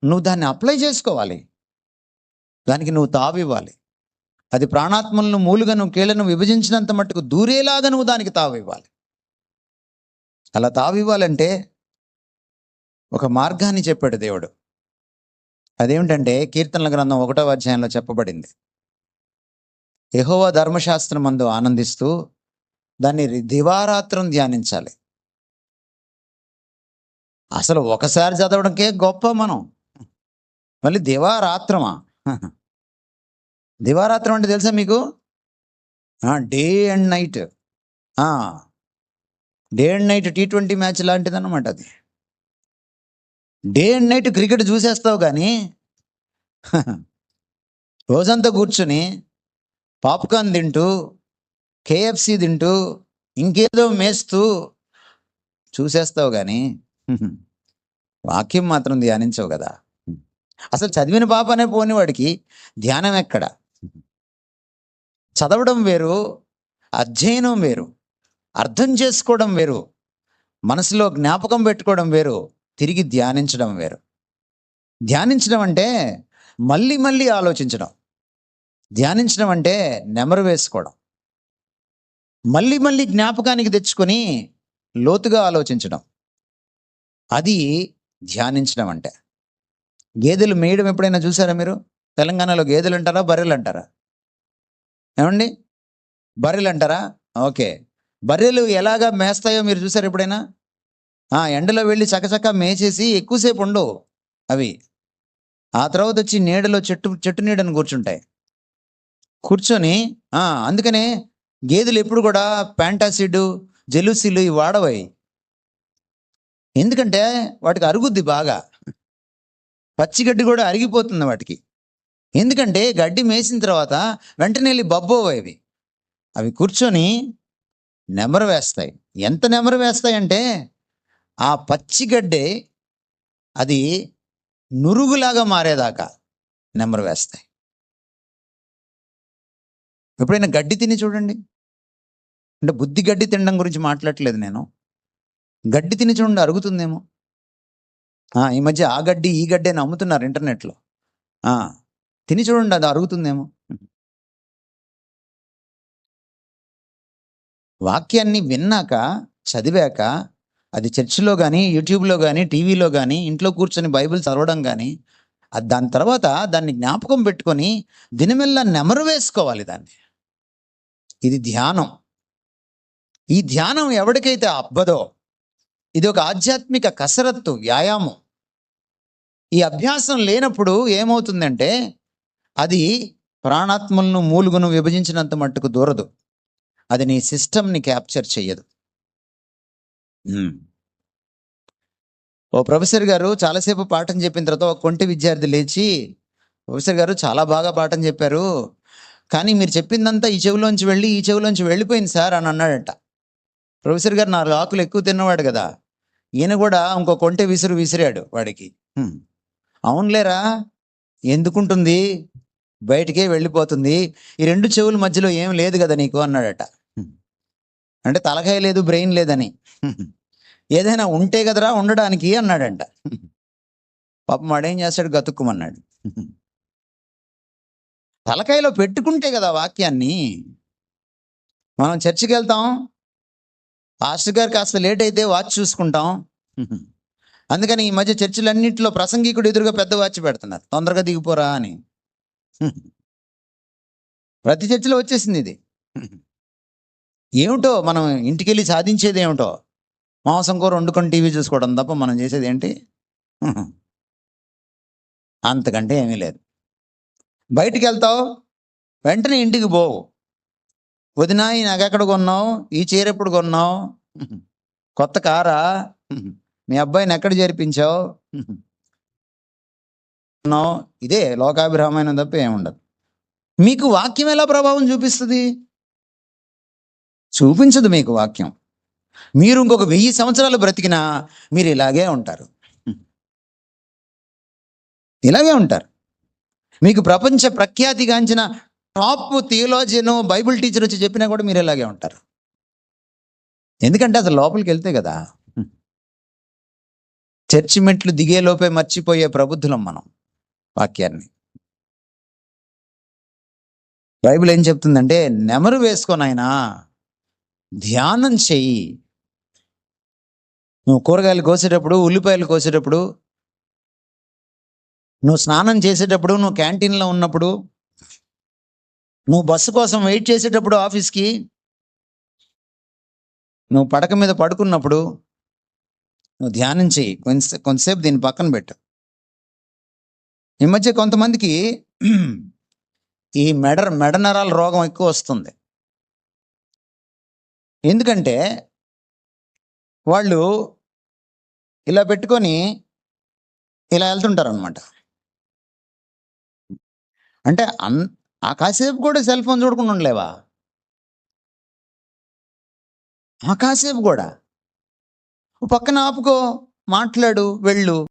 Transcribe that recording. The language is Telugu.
నువ్వు దాన్ని అప్లై చేసుకోవాలి, దానికి నువ్వు తావివ్వాలి. అది ప్రాణాత్మలను మూలుగను కీళ్లను విభజించినంత మట్టుకు దూరేలాగా నువ్వు దానికి తావివ్వాలి. అలా తావివ్వాలంటే ఒక మార్గాన్ని చెప్పాడు దేవుడు. అదేమిటంటే కీర్తనల గ్రంథం 1వ అధ్యాయంలో చెప్పబడింది. యెహోవా ధర్మశాస్త్రం మందు ఆనందిస్తూ దాన్ని దివారాత్రం ధ్యానించాలి. అసలు ఒకసారి చదవడంకే గొప్ప, మనం మళ్ళీ దివారాత్రమా? దివారాత్రం అంటే తెలుసా మీకు? Day and night. Day and night T20 match లాంటిది అన్నమాట అది. డే అండ్ నైట్ క్రికెట్ చూసేస్తావు కానీ రోజంతా కూర్చొని పాప్కార్న్ తింటూ, KFC తింటూ, ఇంకేదో మేస్తూ చూసేస్తావు కానీ వాక్యం మాత్రం ధ్యానించవు కదా. అసలు చదివిన పాపనే పోని వాడికి ధ్యానం ఎక్కడ? చదవడం వేరు, అధ్యయనం వేరు, అర్థం చేసుకోవడం వేరు, మనసులో జ్ఞాపకం పెట్టుకోవడం వేరు, తిరిగి ధ్యానించడం వేరు. ధ్యానించడం అంటే మళ్ళీ మళ్ళీ ఆలోచించడం. ధ్యానించడం అంటే నెమరు వేసుకోవడం, మళ్ళీ మళ్ళీ జ్ఞాపకానికి తెచ్చుకొని లోతుగా ఆలోచించడం. అది ధ్యానించడం అంటే. గేదెలు మేయడం ఎప్పుడైనా చూసారా మీరు? తెలంగాణలో గేదెలు అంటారా, బర్రెలు అంటారా? ఏమండి, బర్రెలు అంటారా? ఓకే. బర్రెలు ఎలాగా మేస్తాయో మీరు చూసారు ఎప్పుడైనా? ఎండలో వెళ్ళి చకచక మేసేసి ఎక్కువసేపు ఉండవు అవి. ఆ తర్వాత వచ్చి నీడలో చెట్టు నీడని కూర్చుంటాయి. కూర్చొని అందుకనే గేదెలు ఎప్పుడు కూడా ప్యాంటాసిడ్, జెలుసిల్ ఇవి వాడవయి. ఎందుకంటే వాటికి అరుగుద్ది బాగా. పచ్చిగడ్డి కూడా అరిగిపోతుంది వాటికి. ఎందుకంటే గడ్డి మేసిన తర్వాత వెంటనే వెళ్ళి బబ్బోవవి. అవి కూర్చొని నెమరు వేస్తాయి. ఎంత నెమరు వేస్తాయంటే ఆ పచ్చిగడ్డే అది నురుగులాగా మారేదాకా నెమరు వేస్తాయి. ఎప్పుడైనా గడ్డి తిని చూడండి. అంటే బుద్ధి గడ్డి తినడం గురించి మాట్లాడట్లేదు నేను. గడ్డి తిని చూడండి, అరుగుతుందేమో. ఈ మధ్య ఆ గడ్డి ఈ గడ్డి అని అమ్ముతున్నారు ఇంటర్నెట్లో. తిని చూడండి, అది అరుగుతుందేమో. వాక్యాన్ని విన్నాక, చదివాక, అది చర్చిలో కానీ, యూట్యూబ్లో కానీ, టీవీలో కానీ, ఇంట్లో కూర్చొని బైబిల్ చదవడం కానీ, దాని తర్వాత దాన్ని జ్ఞాపకం పెట్టుకొని దినమెల్లా నెమరు వేసుకోవాలి దాన్ని. ఇది ధ్యానం. ఈ ధ్యానం ఎవరికైతే అబ్బదో, ఇది ఒక ఆధ్యాత్మిక కసరత్తు, వ్యాయామం. ఈ అభ్యాసం లేనప్పుడు ఏమవుతుందంటే అది ప్రాణాత్మలను మూలుగును విభజించినంత మట్టుకు దూరదు. అది నీ సిస్టమ్ని క్యాప్చర్ చెయ్యదు. ఓ ప్రొఫెసర్ గారు చాలాసేపు పాఠం చెప్పిన తర్వాత ఒక కొంటి విద్యార్థి లేచి, ప్రొఫెసర్ గారు చాలా బాగా పాఠం చెప్పారు, కానీ మీరు చెప్పిందంతా ఈ చెవిలోంచి వెళ్ళి ఈ చెవిలోంచి వెళ్ళిపోయింది సార్ అని అన్నాడట. ప్రొఫెసర్ గారు 4 ఆకులు ఎక్కువ తిన్నవాడు కదా, ఈయన కూడా ఇంకో కొంటె విసిరాడు వాడికి. అవునులేరా, ఎందుకుంటుంది, బయటికే వెళ్ళిపోతుంది, ఈ 2 చెవుల మధ్యలో ఏం లేదు కదా నీకు అన్నాడట. అంటే తలకాయ లేదు, బ్రెయిన్ లేదని. ఏదైనా ఉంటే కదరా ఉండడానికి అన్నాడంట. పాపం వాడేం చేస్తాడు, గతుక్కుమన్నాడు. తలకాయలో పెట్టుకుంటే కదా వాక్యాన్ని. మనం చర్చికి వెళ్తాం, పాస్టర్ గారు కాస్త లేట్ అయితే వాచ్ చూసుకుంటాం. అందుకని ఈ మధ్య చర్చిలన్నింటిలో ప్రసంగికుడు ఎదురుగా పెద్ద వాచ్ పెడుతున్నారు, తొందరగా దిగిపోరా అని. ప్రతి చర్చిలో వచ్చేసింది ఇది. ఏమిటో మనం ఇంటికి వెళ్ళి సాధించేది ఏమిటో, మాంసం కూర వండుకొని టీవీ చూసుకోవడం తప్ప మనం చేసేది ఏంటి? అంతకంటే ఏమీ లేదు. బయటికి వెళ్తావు, వెంటనే ఇంటికి పోవు. వదినా ఈ నగెక్కడ కొన్నావు, ఈ చీర ఎప్పుడు కొన్నావు, కొత్త కారా, మీ అబ్బాయిని ఎక్కడ చేర్పించావు, ఇదే లోకాభిరామైన తప్ప ఏముండదు. మీకు వాక్యం ఎలా ప్రభావం చూపిస్తుంది? చూపించదు మీకు వాక్యం. మీరు ఇంకొక 1000 సంవత్సరాలు బ్రతికినా మీరు ఇలాగే ఉంటారు, ఇలాగే ఉంటారు. మీకు ప్రపంచ ప్రఖ్యాతిగాంచిన టాప్ థియోలాజియన్, బైబిల్ టీచర్ వచ్చి చెప్పినా కూడా మీరు ఇలాగే ఉంటారు. ఎందుకంటే అసలు లోపలికి వెళ్తే కదా. చర్చి మెట్లు దిగేలోపే మర్చిపోయే ప్రబుద్ధులం మనం వాక్యాన్ని. బైబిల్ ఏం చెప్తుందంటే, నెమరు వేసుకొని ఆయన ధ్యానం చెయ్యి. నువ్వు కూరగాయలు కోసేటప్పుడు, ఉల్లిపాయలు కోసేటప్పుడు, నువ్వు స్నానం చేసేటప్పుడు, నువ్వు క్యాంటీన్లో ఉన్నప్పుడు, నువ్వు బస్సు కోసం వెయిట్ చేసేటప్పుడు ఆఫీస్కి, నువ్వు పడక మీద పడుకున్నప్పుడు నువ్వు ధ్యానం చెయ్యి. కొంతసేపు దీన్ని పక్కన పెట్టు. ఈ మధ్య కొంతమందికి ఈ మెడ నరాల రోగం ఎక్కువ వస్తుంది. ఎందుకంటే వాళ్ళు ఇలా పెట్టుకొని ఇలా వెళ్తుంటారు అనమాట. అంటే ఆ కాసేపు కూడా సెల్ ఫోన్ చూడకుండా ఉండలేవా? ఆ కాసేపు కూడా పక్కన ఆపుకో, మాట్లాడు, వెళ్ళు.